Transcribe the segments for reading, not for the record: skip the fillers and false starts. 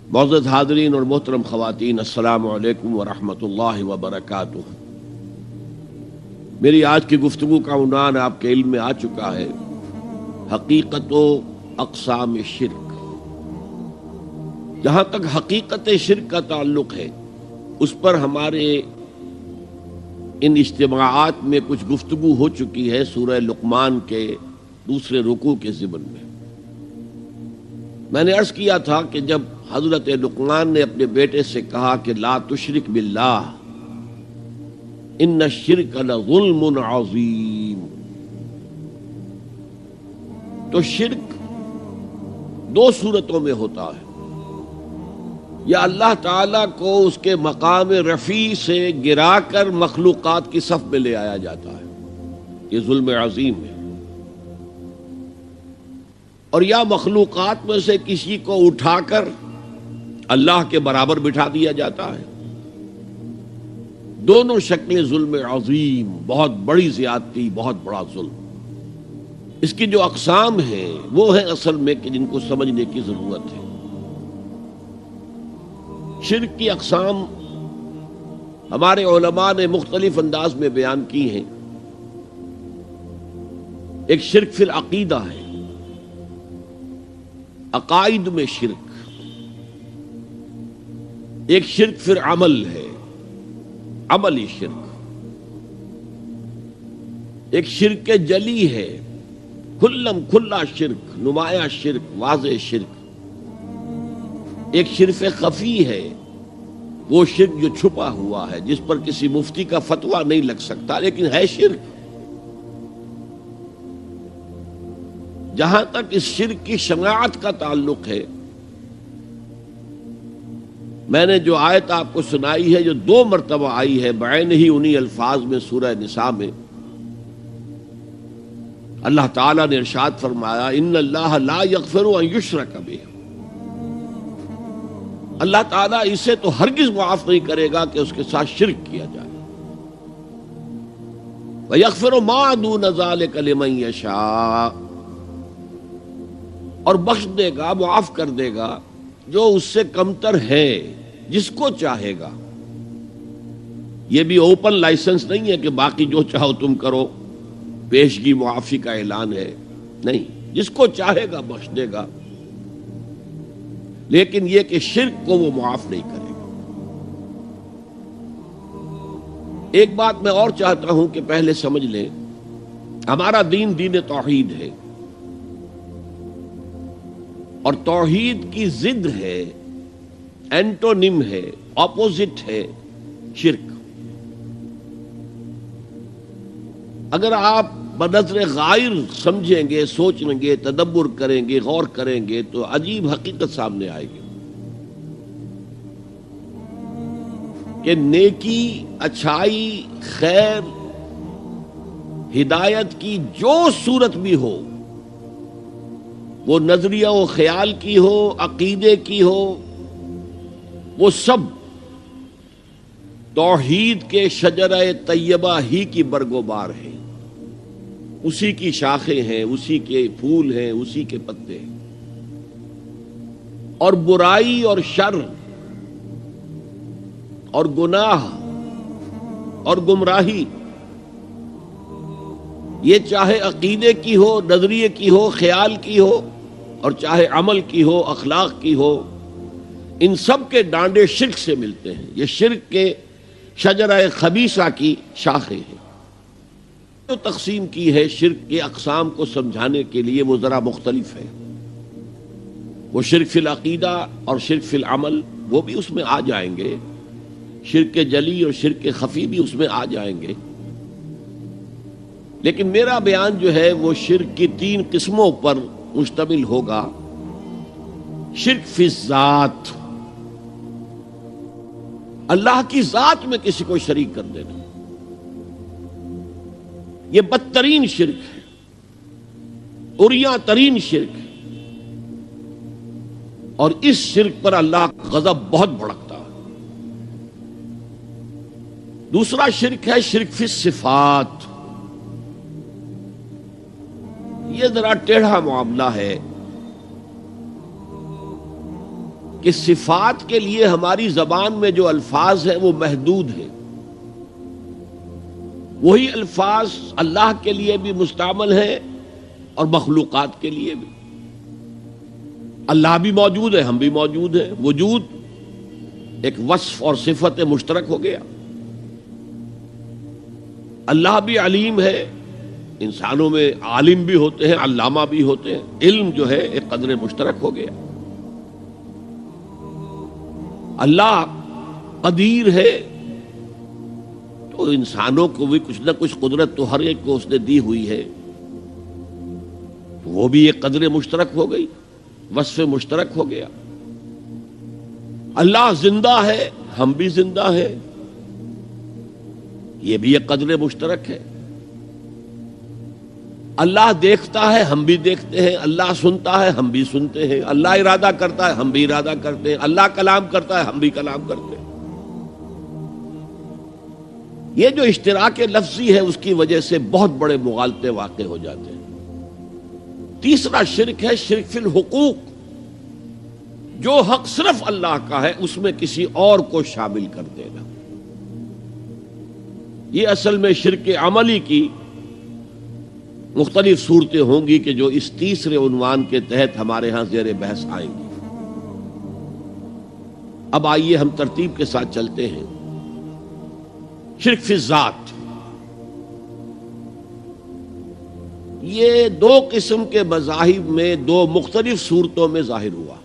معزز حاضرین اور محترم خواتین، السلام علیکم ورحمۃ اللہ وبرکاتہ۔ میری آج کی گفتگو کا عنوان آپ کے علم میں آ چکا ہے، حقیقت و اقسام شرک۔ جہاں تک حقیقت شرک کا تعلق ہے، اس پر ہمارے ان اجتماعات میں کچھ گفتگو ہو چکی ہے سورہ لقمان کے دوسرے رکوع کے ضمن میں۔ میں نے عرض کیا تھا کہ جب حضرت لقمان نے اپنے بیٹے سے کہا کہ لا تشرک باللہ ان الشرک لظلم عظیم، تو شرک دو صورتوں میں ہوتا ہے، یا اللہ تعالیٰ کو اس کے مقام رفیع سے گرا کر مخلوقات کی صف میں لے آیا جاتا ہے، یہ ظلم عظیم ہے، اور یا مخلوقات میں سے کسی کو اٹھا کر اللہ کے برابر بٹھا دیا جاتا ہے۔ دونوں شکلیں ظلم عظیم، بہت بڑی زیادتی، بہت بڑا ظلم۔ اس کی جو اقسام ہیں وہ ہیں اصل میں کہ جن کو سمجھنے کی ضرورت ہے۔ شرک کی اقسام ہمارے علماء نے مختلف انداز میں بیان کی ہیں۔ ایک شرک فی العقیدہ ہے، عقائد میں شرک۔ ایک شرک فی العمل ہے، عملی شرک۔ ایک شرک جلی ہے، کھلم کھلا شرک، نمایاں شرک، واضح شرک۔ ایک شرک خفی ہے، وہ شرک جو چھپا ہوا ہے، جس پر کسی مفتی کا فتویٰ نہیں لگ سکتا لیکن ہے شرک۔ جہاں تک اس شرک کی شناعت کا تعلق ہے، میں نے جو آیت آپ کو سنائی ہے، جو 2 مرتبہ آئی ہے بعین ہی انہی الفاظ میں سورہ نساء میں، اللہ تعالیٰ نے ارشاد فرمایا ان اللہ لا یغفر ان یشرک بہ، اللہ تعالیٰ اسے تو ہرگز معاف نہیں کرے گا کہ اس کے ساتھ شرک کیا جائے، وَيَغْفِرُ مَا دُونَ ذَلِكَ لِمَن يَشَاءُ، اور بخش دے گا، معاف کر دے گا جو اس سے کمتر ہے، جس کو چاہے گا۔ یہ بھی اوپن لائسنس نہیں ہے کہ باقی جو چاہو تم کرو، پیشگی معافی کا اعلان ہے، نہیں، جس کو چاہے گا بخش دے گا، لیکن یہ کہ شرک کو وہ معاف نہیں کرے گا۔ ایک بات میں اور چاہتا ہوں کہ پہلے سمجھ لیں، ہمارا دین دین توحید ہے، اور توحید کی ضد ہے، اینٹونیم ہے، اپوزٹ ہے شرک۔ اگر آپ بنظر غائر سمجھیں گے، سوچیں گے، تدبر کریں گے، غور کریں گے، تو عجیب حقیقت سامنے آئے گی کہ نیکی، اچھائی، خیر، ہدایت کی جو صورت بھی ہو، وہ نظریہ و خیال کی ہو، عقیدے کی ہو، وہ سب توحید کے شجرہ طیبہ ہی کی برگوبار ہے، اسی کی شاخیں ہیں، اسی کے پھول ہیں، اسی کے پتے ہیں۔ اور برائی اور شر اور گناہ اور گمراہی، یہ چاہے عقیدے کی ہو، نظریے کی ہو، خیال کی ہو، اور چاہے عمل کی ہو، اخلاق کی ہو، ان سب کے ڈانڈے شرک سے ملتے ہیں۔ یہ شرک کے شجرہ خبیثہ کی شاخیں ہیں۔ جو تقسیم کی ہے شرک کے اقسام کو سمجھانے کے لیے، وہ ذرا مختلف ہے۔ وہ شرک فی العقیدہ اور شرک فی العمل، وہ بھی اس میں آ جائیں گے، شرک جلی اور شرک خفی بھی اس میں آ جائیں گے، لیکن میرا بیان جو ہے وہ شرک کی 3 قسموں پر مشتمل ہوگا۔ شرک فی الذات، اللہ کی ذات میں کسی کو شریک کر دینا، یہ بدترین شرک ہے، عریاں ترین شرک ہے، اور اس شرک پر اللہ کا غضب بہت بھڑکتا ہے۔ دوسرا شرک ہے شرک فی الصفات، یہ ذرا ٹیڑھا معاملہ ہے۔ کہ صفات کے لیے ہماری زبان میں جو الفاظ ہیں وہ محدود ہیں، وہی الفاظ اللہ کے لیے بھی مستعمل ہیں اور مخلوقات کے لیے بھی۔ اللہ بھی موجود ہے، ہم بھی موجود ہیں، وجود ایک وصف اور صفت مشترک ہو گیا۔ اللہ بھی علیم ہے، انسانوں میں عالم بھی ہوتے ہیں، علامہ بھی ہوتے ہیں، علم جو ہے ایک قدر مشترک ہو گیا۔ اللہ قدیر ہے تو انسانوں کو بھی کچھ نہ کچھ قدرت تو ہر ایک کو اس نے دی ہوئی ہے، وہ بھی ایک قدر مشترک ہو گئی، وصف مشترک ہو گیا۔ اللہ زندہ ہے، ہم بھی زندہ ہیں، یہ بھی ایک قدر مشترک ہے۔ اللہ دیکھتا ہے، ہم بھی دیکھتے ہیں، اللہ سنتا ہے، ہم بھی سنتے ہیں، اللہ ارادہ کرتا ہے، ہم بھی ارادہ کرتے ہیں، اللہ کلام کرتا ہے، ہم بھی کلام کرتے ہیں۔ یہ جو اشتراک لفظی ہے اس کی وجہ سے بہت بڑے مغالطے واقع ہو جاتے ہیں۔ تیسرا شرک ہے شرک فی الحقوق، جو حق صرف اللہ کا ہے اس میں کسی اور کو شامل کر دینا۔ یہ اصل میں شرک عملی کی مختلف صورتیں ہوں گی کہ جو اس تیسرے عنوان کے تحت ہمارے ہاں زیر بحث آئیں گی۔ اب آئیے ہم ترتیب کے ساتھ چلتے ہیں۔ شرک فی الذات، یہ دو قسم کے مذاہب میں دو مختلف صورتوں میں ظاہر ہوا۔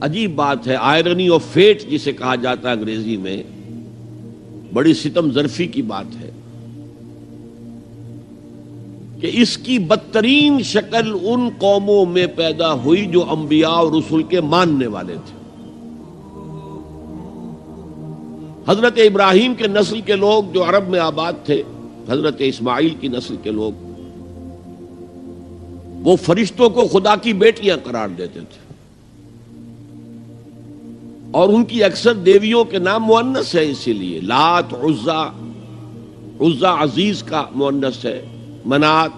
عجیب بات ہے، آئرنی آف فیٹ جسے کہا جاتا ہے انگریزی میں، بڑی ستم ظرفی کی بات ہے کہ اس کی بدترین شکل ان قوموں میں پیدا ہوئی جو انبیاء اور رسول کے ماننے والے تھے۔ حضرت ابراہیم کے نسل کے لوگ جو عرب میں آباد تھے، حضرت اسماعیل کی نسل کے لوگ، وہ فرشتوں کو خدا کی بیٹیاں قرار دیتے تھے، اور ان کی اکثر دیویوں کے نام مؤنث ہے، اسی لیے لات، عزا، عزا عزیز کا مؤنث ہے، منات،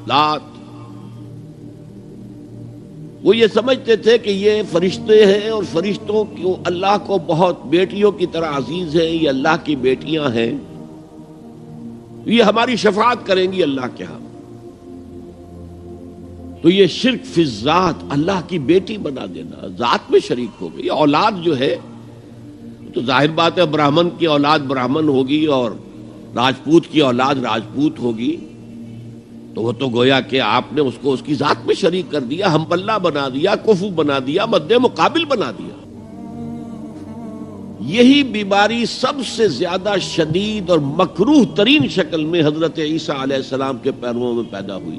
لات۔ وہ یہ سمجھتے تھے کہ یہ فرشتے ہیں اور فرشتوں کو اللہ کو بہت بیٹیوں کی طرح عزیز ہیں، یہ اللہ کی بیٹیاں ہیں، یہ ہماری شفاعت کریں گی اللہ کے ہاں۔ تو یہ شرک فی الذات، اللہ کی بیٹی بنا دینا، ذات میں شریک ہو گئی۔ اولاد جو ہے تو ظاہر بات ہے براہمن کی اولاد براہمن ہوگی اور راجپوت کی اولاد راجپوت ہوگی، تو وہ تو گویا کہ آپ نے اس کو اس کی ذات میں شریک کر دیا، ہم پلہ بنا دیا، کفو بنا دیا، مد مقابل بنا دیا۔ یہی بیماری سب سے زیادہ شدید اور مکروہ ترین شکل میں حضرت عیسیٰ علیہ السلام کے پیرووں میں پیدا ہوئی۔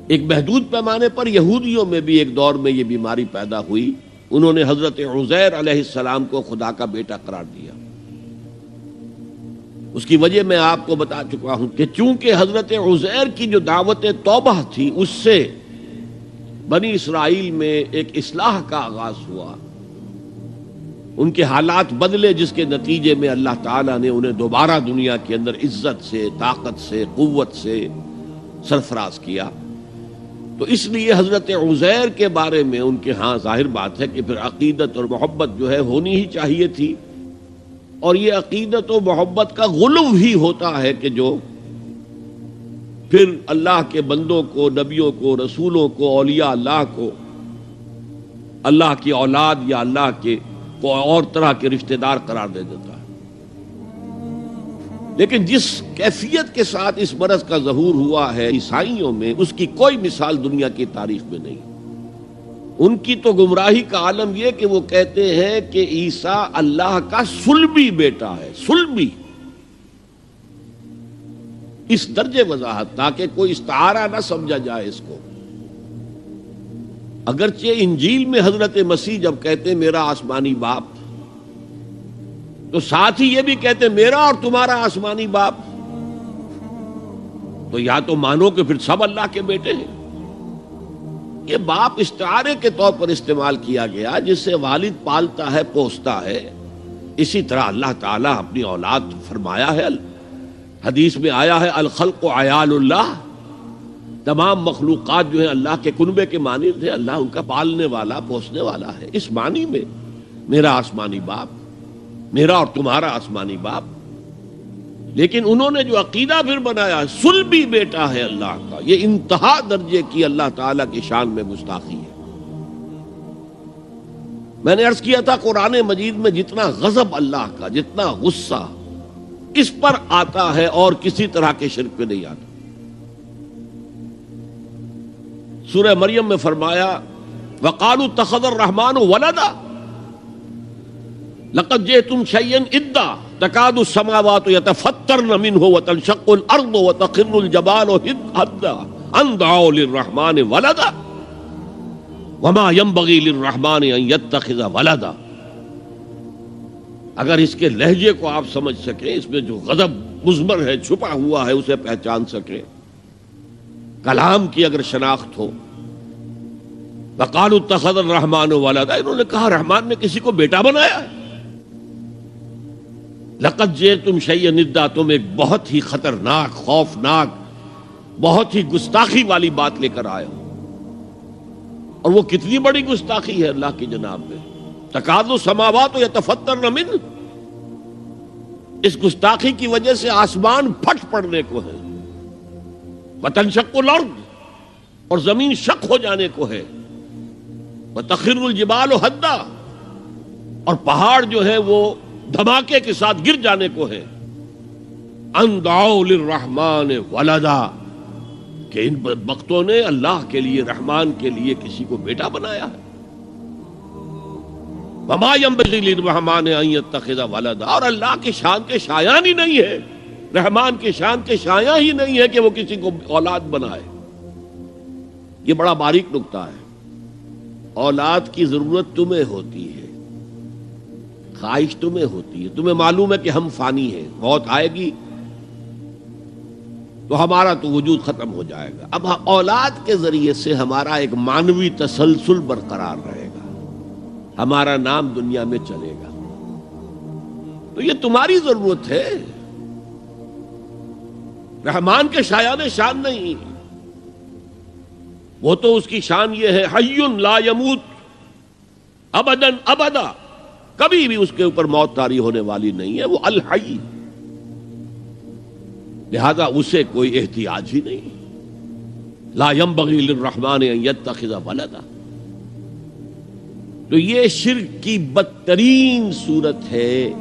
ایک محدود پیمانے پر یہودیوں میں بھی ایک دور میں یہ بیماری پیدا ہوئی، انہوں نے حضرت عزیر علیہ السلام کو خدا کا بیٹا قرار دیا۔ اس کی وجہ میں آپ کو بتا چکا ہوں کہ چونکہ حضرت عزیر کی جو دعوت توبہ تھی اس سے بنی اسرائیل میں ایک اصلاح کا آغاز ہوا، ان کے حالات بدلے، جس کے نتیجے میں اللہ تعالیٰ نے انہیں دوبارہ دنیا کے اندر عزت سے، طاقت سے، قوت سے سرفراز کیا۔ تو اس لیے حضرت عزیر کے بارے میں ان کے ہاں ظاہر بات ہے کہ پھر عقیدت اور محبت جو ہے ہونی ہی چاہیے تھی، اور یہ عقیدت و محبت کا غلو ہی ہوتا ہے کہ جو پھر اللہ کے بندوں کو، نبیوں کو، رسولوں کو، اولیاء اللہ کو اللہ کی اولاد یا اللہ کے کو اور طرح کے رشتہ دار قرار دے دیتا ہے۔ لیکن جس کیفیت کے ساتھ اس مرض کا ظہور ہوا ہے عیسائیوں میں، اس کی کوئی مثال دنیا کی تاریخ میں نہیں۔ ان کی تو گمراہی کا عالم یہ کہ وہ کہتے ہیں کہ عیسیٰ اللہ کا صلبی بیٹا ہے، صلبی، اس درجے وضاحت تاکہ کوئی استعارہ نہ سمجھا جائے اس کو۔ اگرچہ انجیل میں حضرت مسیح جب کہتے ہیں میرا آسمانی باپ، تو ساتھ ہی یہ بھی کہتے ہیں میرا اور تمہارا آسمانی باپ، تو یا تو مانو کہ پھر سب اللہ کے بیٹے ہیں۔ یہ باپ استعارے کے طور پر استعمال کیا گیا، جس سے والد پالتا ہے، پوستا ہے، اسی طرح اللہ تعالیٰ اپنی اولاد فرمایا ہے، حدیث میں آیا ہے الخلق عیال اللہ، تمام مخلوقات جو ہیں اللہ کے کنبے کے مانند ہیں، اللہ ان کا پالنے والا پوسنے والا ہے۔ اس معنی میں میرا آسمانی باپ، میرا اور تمہارا آسمانی باپ، لیکن انہوں نے جو عقیدہ پھر بنایا صلبی بیٹا ہے اللہ کا، یہ انتہا درجے کی اللہ تعالیٰ کی شان میں گستاخی ہے۔ میں نے عرض کیا تھا قرآن مجید میں جتنا غضب اللہ کا، جتنا غصہ اس پر آتا ہے اور کسی طرح کے شرک پہ نہیں آتا۔ سورہ مریم میں فرمایا وَقَالُوا اتَّخَذَ الرَّحْمَنُ وَلَدًا لَقَدْ جِئْتُمْ شَيْئًا إِدًّا تَكَادُ السَّمَاوَاتُ يَتَفَطَّرْنَ مِنْهُ وَتَنشَقُّ الْأَرْضُ وَتَخِرُّ الْجِبَالُ هَدًّا أَن دَعَوْا لِلرَّحْمَنِ وَلَدًا وَمَا يَنبَغِي لِلرَّحْمَنِ أَن يَتَّخِذَ وَلَدًا۔ اگر اس کے لہجے کو آپ سمجھ سکیں، اس میں جو غضب مضمر ہے، چھپا ہوا ہے، اسے پہچان سکیں، کلام کی اگر شناخت ہو، وَقَالُوا اتَّخَذَ الرَّحْمَنُ وَلَدًا، انہوں نے کہا رحمان نے کسی کو بیٹا بنایا ہے۔ لَقَدْ جِئْتُمْ شَيْئًا إِدًّا، تم ایک بہت ہی خطرناک، خوفناک، بہت ہی گستاخی والی بات لے کر آئے ہو۔ اور وہ کتنی بڑی گستاخی ہے اللہ کی جناب میں، تَكَادُ السَّمَاوَاتُ يَتَفَطَّرْنَ مِنْهُ، اس گستاخی کی وجہ سے آسمان پھٹ پڑنے کو ہے، وَتَنشَقُّ الْأَرْضُ، اور زمین شق ہو جانے کو ہے، وَتَخِرُّ الْجِبَالُ هَدًّا، اور پہاڑ جو ہے وہ دھماکے کے ساتھ گر جانے کو ہے، أَن دَعَوْا لِلرَّحْمَنِ وَلَدًا، کہ ان بدبختوں نے اللہ کے لیے، رحمان کے لیے کسی کو بیٹا بنایا ہے۔ وَمَا يَنبَغِي لِلرَّحْمَنِ أَن يَتَّخِذَ وَلَدًا، اور اللہ کی شان کے شایان ہی نہیں ہے، رحمان کی شان کے شایان ہی نہیں ہے کہ وہ کسی کو اولاد بنائے۔ یہ بڑا باریک نکتہ ہے۔ اولاد کی ضرورت تمہیں ہوتی ہے، خواہش تمہیں ہوتی ہے، تمہیں معلوم ہے کہ ہم فانی ہیں، موت آئے گی تو ہمارا تو وجود ختم ہو جائے گا۔ اب اولاد کے ذریعے سے ہمارا ایک مانوی تسلسل برقرار رہے گا، ہمارا نام دنیا میں چلے گا، تو یہ تمہاری ضرورت ہے، رحمان کے شایان شان نہیں۔ وہ تو اس کی شان یہ ہے حی لا یموت ابدا ابدا، کبھی بھی اس کے اوپر موت طاری ہونے والی نہیں ہے، وہ الحی، لہذا اسے کوئی احتیاج ہی نہیں۔ لا ينبغي للرحمن ان يتخذ ولدا، تو یہ شرک کی بدترین صورت ہے۔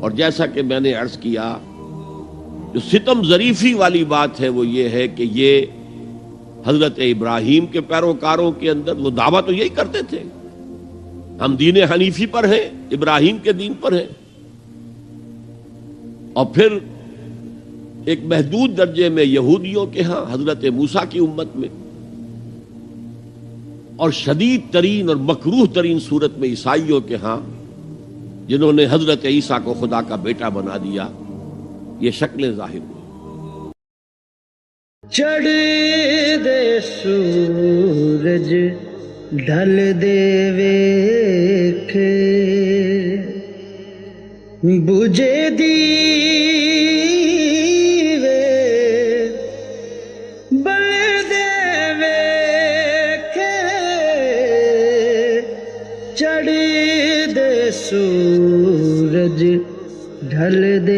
اور جیسا کہ میں نے عرض کیا، جو ستم ظریفی والی بات ہے وہ یہ ہے کہ یہ حضرت ابراہیم کے پیروکاروں کے اندر وہ دعویٰ تو یہی کرتے تھے، ہم دین حنیفی پر ہیں، ابراہیم کے دین پر ہیں، اور پھر ایک محدود درجے میں یہودیوں کے ہاں، حضرت موسیٰ کی امت میں، اور شدید ترین اور مکروہ ترین صورت میں عیسائیوں کے ہاں، جنہوں نے حضرت عیسیٰ کو خدا کا بیٹا بنا دیا۔ یہ شکلیں ظاہر ہوئی۔ چڑھ دے سورج ڈھل دے ویکھ، بجے دیوے بل دے ویکھ، چڑھ دے سورج ڈھل دے